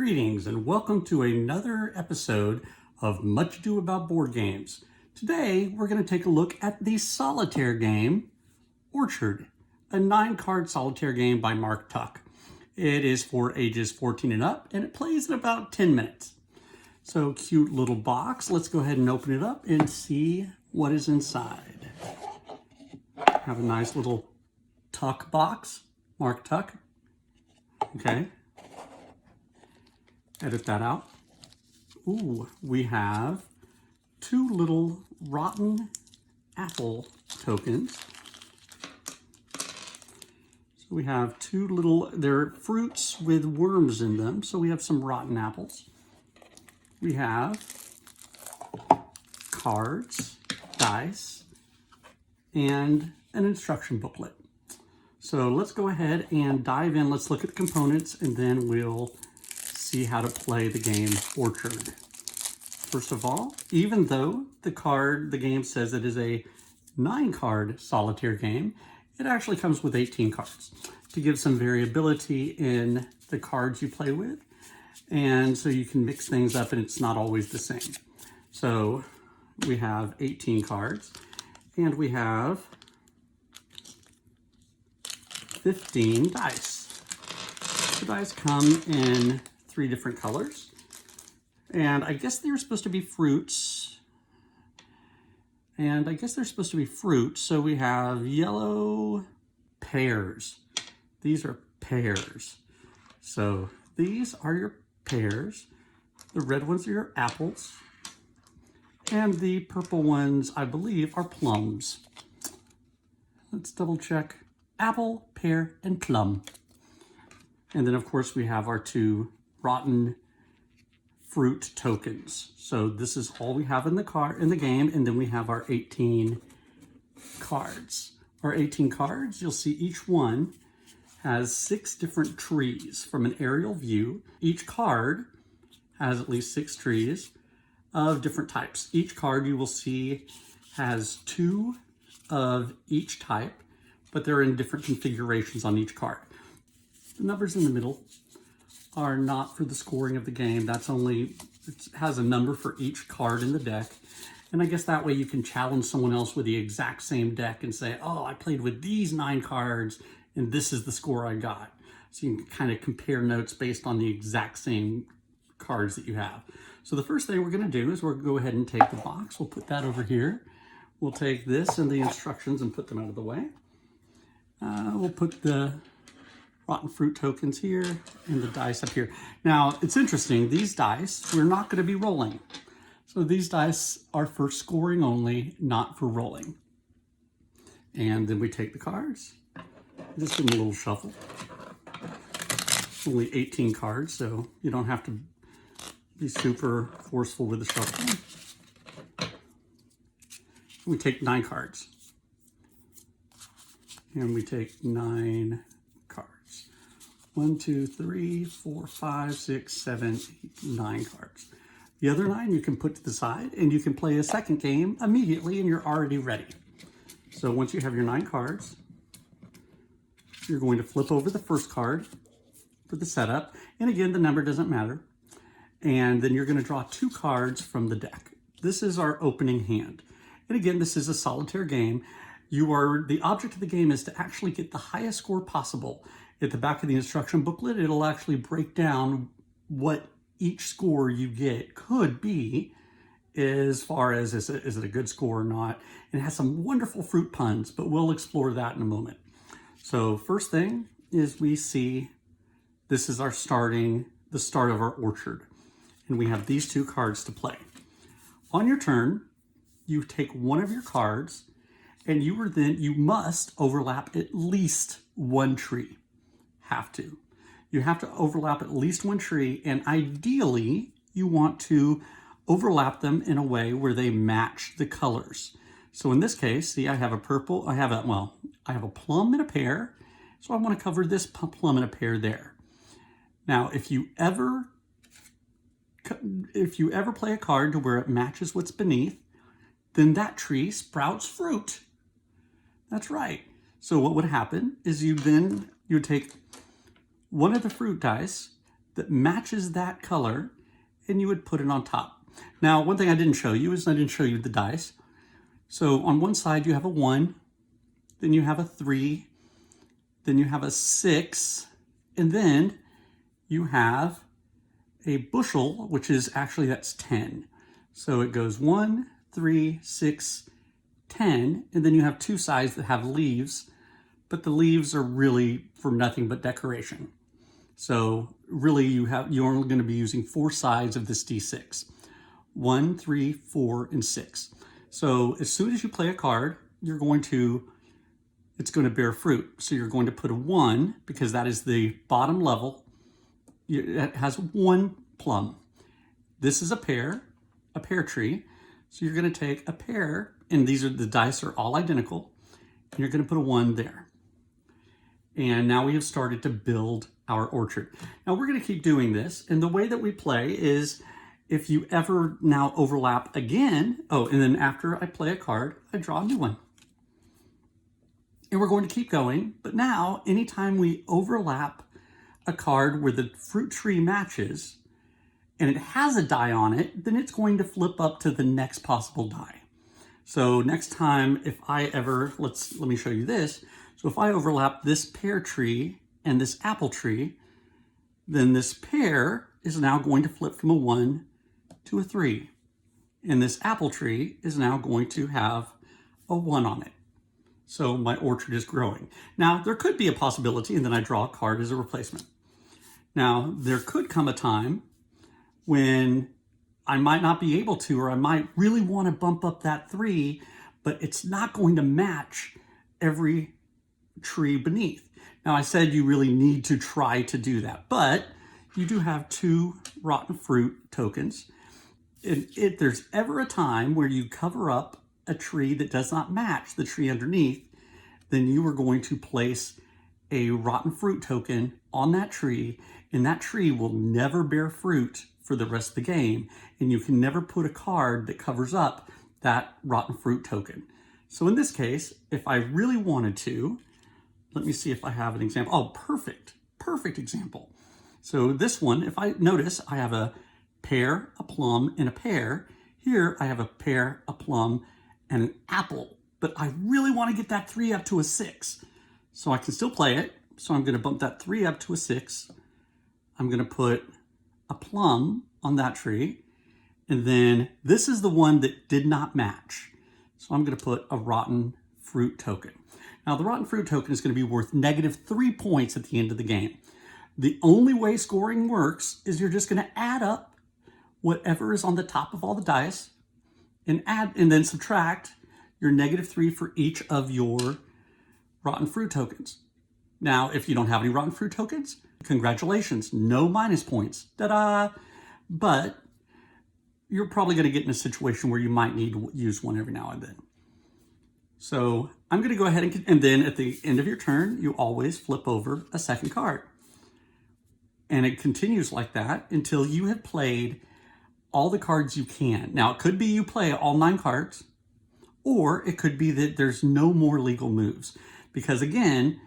Greetings and welcome to another episode of Much Ado About Board Games. Today we're going to take a look at the solitaire game Orchard, a 9-card solitaire game by Mark Tuck. It is for ages 14 and up and it plays in about 10 minutes. So cute little box. Let's go ahead and open it up and see what is inside. Have a nice little Tuck box, Mark Tuck. Okay. Edit that out. Ooh, we have 2 little rotten apple tokens. So we have 2 little, they're fruits with worms in them. So we have some rotten apples. We have cards, dice, and an instruction booklet. So let's go ahead and dive in. Let's look at the components and then we'll see how to play the game Orchard. First of all, even though the game says it is a 9-card solitaire game, it actually comes with 18 cards to give some variability in the cards you play with, and so you can mix things up and it's not always the same. So we have 18 cards and we have 15 dice. The dice come in 3 different colors, and I guess they're supposed to be fruits. So we have yellow pears. These are pears. So these are your pears. The red ones are your apples. And the purple ones, I believe, are plums. Let's double check. Apple, pear, and plum. And then of course we have our 2 rotten fruit tokens. So this is all we have in the game, and then we have our 18 cards. Our 18 cards, you'll see each one has 6 different trees from an aerial view. Each card has at least 6 trees of different types. Each card you will see has 2 of each type, but they're in different configurations on each card. The numbers in the middle are not for the scoring of the game. That's only, it has a number for each card in the deck. And I guess that way you can challenge someone else with the exact same deck and say, oh, I played with these 9 cards and this is the score I got. So you can kind of compare notes based on the exact same cards that you have. So the first thing we're going to do is we're going to go ahead and take the box. We'll put that over here. We'll take this and the instructions and put them out of the way. We'll put the rotten fruit tokens here and the dice up here. Now, it's interesting, these dice, we're not going to be rolling. So these dice are for scoring only, not for rolling. And then we take the cards, just give them a little shuffle. Only 18 cards, so you don't have to be super forceful with the shuffling. We take 9 cards. And we take 9 cards. 1, 2, 3, 4, 5, 6, 7, 8, 9 cards. The other 9 you can put to the side and you can play a second game immediately and you're already ready. So once you have your 9 cards, you're going to flip over the first card for the setup. And again, the number doesn't matter. And then you're going to draw 2 cards from the deck. This is our opening hand. And again, this is a solitaire game. The object of the game is to actually get the highest score possible. At the back of the instruction booklet, it'll actually break down what each score you get could be as far as is it a good score or not. And it has some wonderful fruit puns, but we'll explore that in a moment. So first thing is we see this is the start of our orchard. And we have these 2 cards to play. On your turn, you take one of your cards and you must overlap at least 1 tree. You have to overlap at least 1 tree, and ideally you want to overlap them in a way where they match the colors. So in this case, see, I have a purple, I have a plum and a pear, so I want to cover this plum and a pear there. Now, if you ever play a card to where it matches what's beneath, then that tree sprouts fruit. That's right. So what would happen is you would take one of the fruit dice that matches that color, and you would put it on top. Now, one thing I didn't show you is I didn't show you the dice. So on one side you have a 1, then you have a 3, then you have a 6, and then you have a bushel, which is actually, that's 10. So it goes 1, 3, 6, 10, and then you have 2 sides that have leaves, but the leaves are really for nothing but decoration. So really you're only going to be using 4 sides of this D6. 1, 3, 4, and 6. So as soon as you play a card, it's going to bear fruit. So you're going to put a 1, because that is the bottom level. It has 1 plum. This is a pear tree. So you're going to take a pear, and the dice are all identical, and you're going to put a 1 there. And now we have started to build our orchard. Now we're going to keep doing this, and the way that we play is, if you ever now overlap again, and then after I play a card, I draw a new one. And we're going to keep going, but now anytime we overlap a card where the fruit tree matches and it has a die on it, then it's going to flip up to the next possible die. So next time, if I ever, let me show you this. So if I overlap this pear tree and this apple tree, then this pear is now going to flip from a 1 to a 3. And this apple tree is now going to have a 1 on it. So my orchard is growing. Now, there could be a possibility, and then I draw a card as a replacement. Now, there could come a time when I might not be able to, or I might really want to bump up that 3, but it's not going to match every tree beneath. Now, I said you really need to try to do that, but you do have 2 rotten fruit tokens. If there's ever a time where you cover up a tree that does not match the tree underneath, then you are going to place a rotten fruit token on that tree, and that tree will never bear fruit for the rest of the game, and you can never put a card that covers up that rotten fruit token. So in this case, if I really wanted to, let me see if I have an example. Oh, perfect example. So this one, if I notice, I have a pear, a plum, and a pear. Here I have a pear, a plum, and an apple, but I really want to get that 3 up to a 6. So I can still play it. So I'm going to bump that 3 up to a 6. I'm going to put a plum on that tree. And then this is the one that did not match. So I'm going to put a rotten fruit token. Now the rotten fruit token is going to be worth -3 points at the end of the game. The only way scoring works is you're just going to add up whatever is on the top of all the dice and then subtract your -3 for each of your rotten fruit tokens. Now, if you don't have any rotten fruit tokens, congratulations, no minus points. Ta-da! But you're probably going to get in a situation where you might need to use one every now and then. So I'm going to go ahead and then at the end of your turn, you always flip over a second card. And it continues like that until you have played all the cards you can. Now, it could be you play all 9 cards, or it could be that there's no more legal moves. Because again,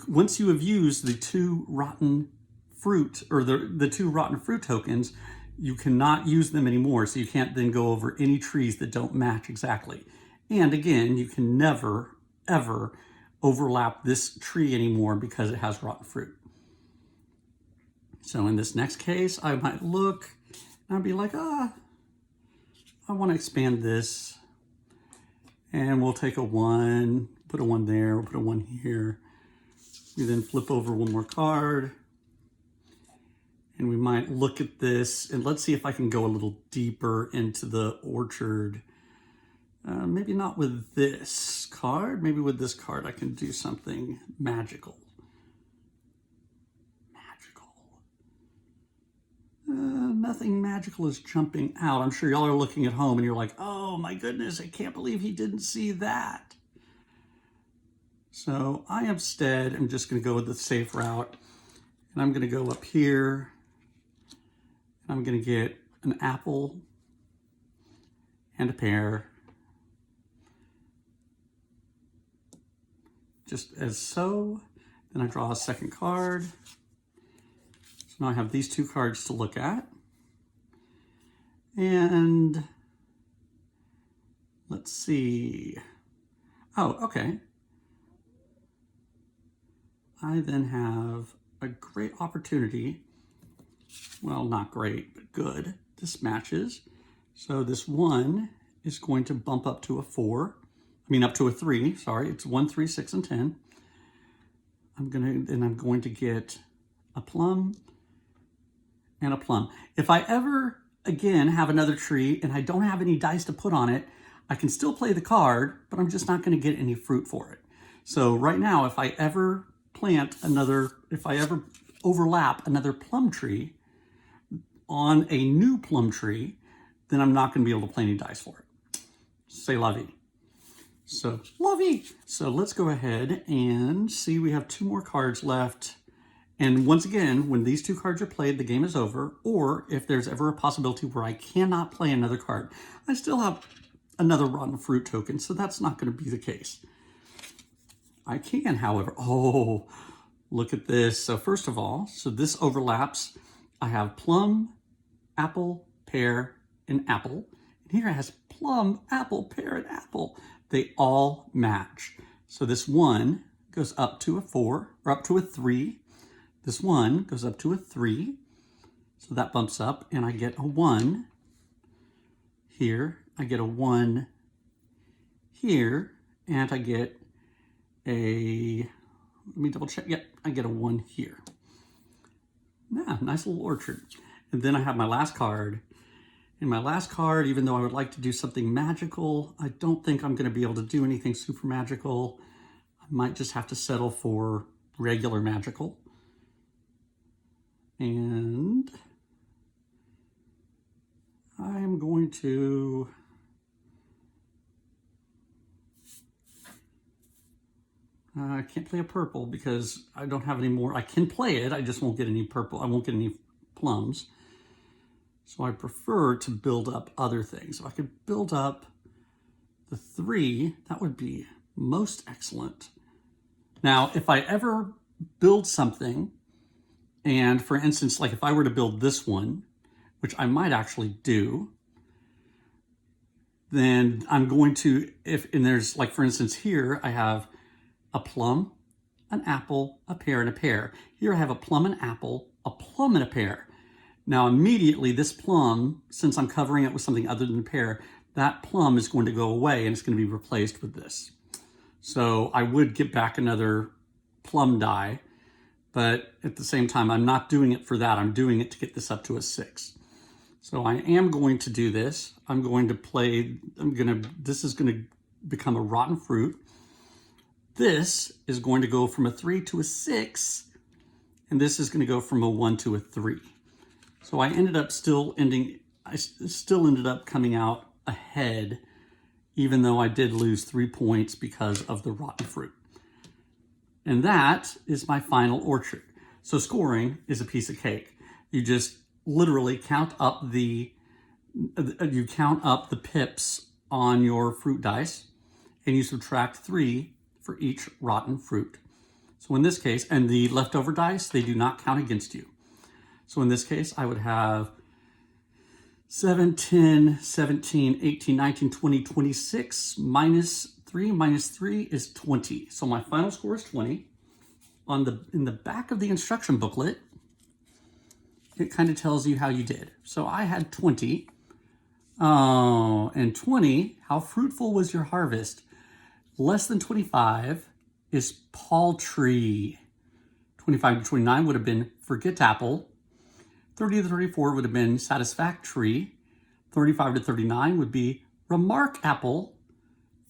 once you have used the 2 rotten fruit, or the 2 rotten fruit tokens, you cannot use them anymore. So you can't then go over any trees that don't match exactly. And again, you can never, ever overlap this tree anymore because it has rotten fruit. So in this next case, I might look and I'd be like, I want to expand this. And we'll take a 1, put a 1 there, we'll put a 1 here. We then flip over one more card. And we might look at this, and let's see if I can go a little deeper into the orchard. Maybe not with this card. Maybe with this card I can do something magical. Nothing magical is jumping out. I'm sure y'all are looking at home and you're like, oh my goodness, I can't believe he didn't see that. So I instead am just going to go with the safe route, and I'm going to go up here. I'm going to get an apple and a pear, just as so. Then I draw a second card. So now I have these two cards to look at. And let's see. Oh, okay. I then have a great opportunity. Well, not great, but good. This matches. So this 1 is going to bump up to a 4. I mean, up to a 3. Sorry, it's 1, 3, 6, and 10. I'm going to get a plum and a plum. If I ever, again, have another tree and I don't have any dice to put on it, I can still play the card, but I'm just not going to get any fruit for it. So right now, if I ever overlap another plum tree on a new plum tree, then I'm not going to be able to play any dice for it. C'est la vie. So, la vie. So let's go ahead and see. We have 2 more cards left. And once again, when these 2 cards are played, the game is over. Or if there's ever a possibility where I cannot play another card, I still have another rotten fruit token, so that's not going to be the case. I can, however, oh, look at this. So first of all, so this overlaps. I have plum, apple, pear, and apple. And here it has plum, apple, pear, and apple. They all match. So this 1 goes up to a 4, or up to a 3. This 1 goes up to a 3. So that bumps up, and I get a 1 here. I get a 1 here, and I get a, let me double check. Yep, I get a 1 here. Yeah, nice little orchard. And then I have my last card. In my last card, even though I would like to do something magical, I don't think I'm going to be able to do anything super magical. I might just have to settle for regular magical. And I am going to I can't play a purple because I don't have any more. I can play it, I just won't get any purple. I won't get any plums. So I prefer to build up other things. If I could build up the 3, that would be most excellent. Now, if I ever build something, and for instance, like if I were to build this one, which I might actually do, then I'm going to, and there's like, for instance, here I have a plum, an apple, a pear, and a pear. Here I have a plum, an apple, a plum, and a pear. Now immediately this plum, since I'm covering it with something other than a pear, that plum is going to go away and it's going to be replaced with this. So I would get back another plum die, but at the same time, I'm not doing it for that. I'm doing it to get this up to a 6. So I am going to do this. I'm going to play, this is going to become a rotten fruit. This is going to go from a 3 to a 6, and this is going to go from a 1 to a 3. So I ended up I still ended up coming out ahead, even though I did lose 3 points because of the rotten fruit. And that is my final orchard. So scoring is a piece of cake. You just literally count up the pips on your fruit dice, and you subtract 3 for each rotten fruit. So in this case, and the leftover dice, they do not count against you. So in this case, I would have 7, 10, 17, 18, 19, 20, 26, minus 3 is 20. So my final score is 20. In the back of the instruction booklet, it kind of tells you how you did. So I had 20. Oh, and 20, how fruitful was your harvest? Less than 25 is paltry. 25 to 29 would have been forget apple. 30 to 34 would have been satisfactory. 35 to 39 would be remark apple.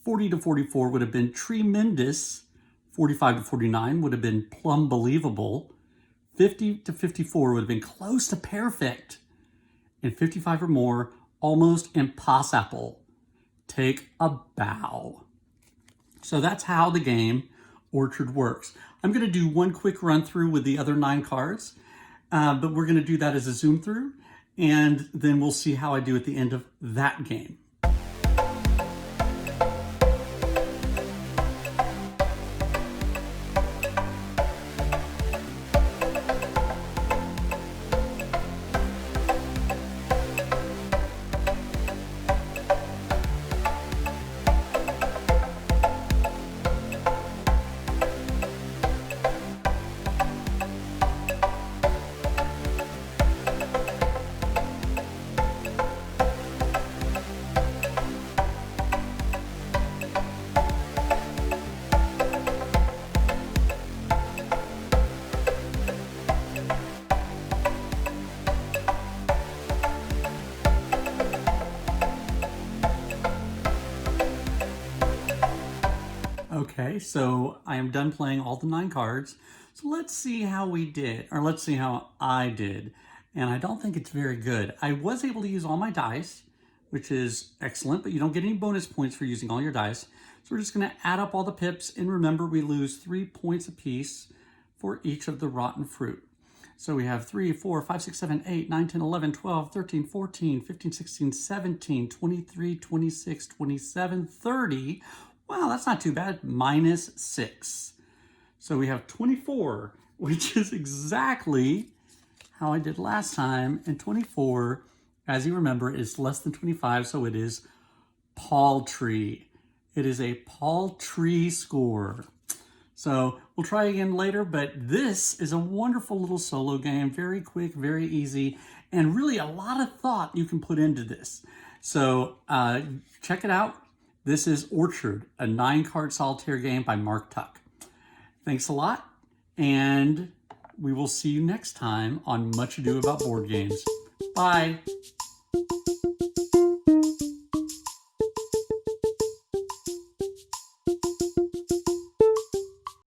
40 to 44 would have been tremendous. 45 to 49 would have been plum believable. 50 to 54 would have been close to perfect. And 55 or more, almost impossible. Take a bow. So that's how the game Orchard works. I'm going to do one quick run through with the other 9 cards, but we're going to do that as a zoom through, and then we'll see how I do at the end of that game. Okay, so I am done playing all the 9 cards. So let's see how we did, or let's see how I did. And I don't think it's very good. I was able to use all my dice, which is excellent, but you don't get any bonus points for using all your dice. So we're just going to add up all the pips, and remember we lose 3 points apiece for each of the rotten fruit. So we have 3, 4, 5, 6, 7, 8, 9, 10, 11, 12, 13, 14, 15, 16, 17, 23, 26, 27, 30. Wow, that's not too bad. Minus 6. So we have 24, which is exactly how I did last time. And 24, as you remember, is less than 25, so it is paltry. It is a paltry score. So we'll try again later, but this is a wonderful little solo game. Very quick, very easy, and really a lot of thought you can put into this. So check it out. This is Orchard, a 9-card solitaire game by Mark Tuck. Thanks a lot, and we will see you next time on Much Ado About Board Games. Bye.